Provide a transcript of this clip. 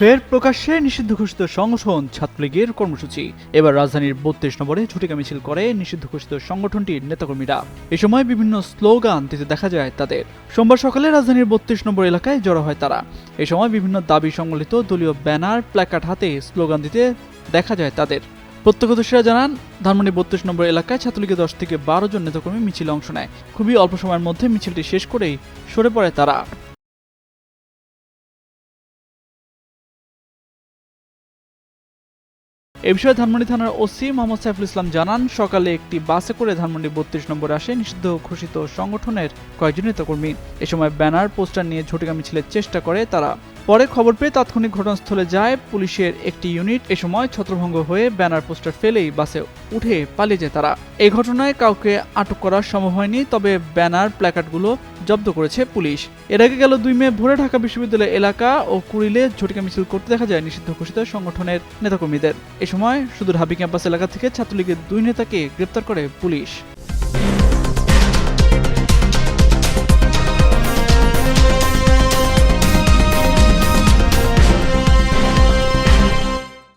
ফের প্রকাশ্যে নিষিদ্ধ ঘোষিত সংগঠন ছাত্রলীগের কর্মসূচি। এবার রাজধানীর ৩২ নম্বরে ঝটিকা মিছিল করে নিষিদ্ধ ঘোষিত সংগঠনটির নেতাকর্মীরা। এ সময় বিভিন্ন স্লোগান দিতে দেখা যায় তাদের। সোমবার সকালে রাজধানীর ৩২ নম্বর এলাকায় জড়ো হয় তারা। এ সময় বিভিন্ন দাবি সংবলিত দলীয় ব্যানার, প্ল্যাকার্ড হাতে স্লোগান দিতে দেখা যায় তাদের। প্রত্যক্ষদর্শীরা জানান, ধানমন্ডি ৩২ নম্বর এলাকায় ছাত্রলীগের ১০ থেকে ১২ জন নেতাকর্মী মিছিলে অংশ নেয়। খুবই অল্প সময়ের মধ্যে মিছিলটি শেষ করেই সরে পড়ে তারা। এ বিষয়ে ধানমন্ডি থানার ওসি মোহাম্মদ সাইফুল ইসলাম জানান, সকালে একটি বাসে করে ধানমন্ডি ৩২ নম্বরে আসে নিষিদ্ধ ঘোষিত সংগঠনের কয়েকজন নেতাকর্মী। এ সময় ব্যানার, পোস্টার নিয়ে ঝটিকা মিছিলের চেষ্টা করে তারা। পরে খবর পেয়ে তাৎক্ষণিক ঘটনাস্থলে যায় পুলিশের একটি ইউনিট। এ সময় ছত্রভঙ্গ হয়ে ব্যানার, পোস্টার ফেলেই বাসে উঠে পালিয়ে যায় তারা। এই ঘটনায় কাউকে আটক করা সম্ভব হয়নি, তবে ব্যানার, প্ল্যাকার্ডগুলো জব্দ করেছে পুলিশ। এর আগে গেল ২ মে ভোরে ঢাকা বিশ্ববিদ্যালয় এলাকা ও কুড়িলে ঝটিকা মিছিল করতে দেখা যায় নিষিদ্ধ ঘোষিত সংগঠনের নেতাকর্মীদের। এ সময় শুধু ঢাবি ক্যাম্পাস এলাকা থেকে ছাত্রলীগের ২ নেতাকে গ্রেপ্তার করে পুলিশ।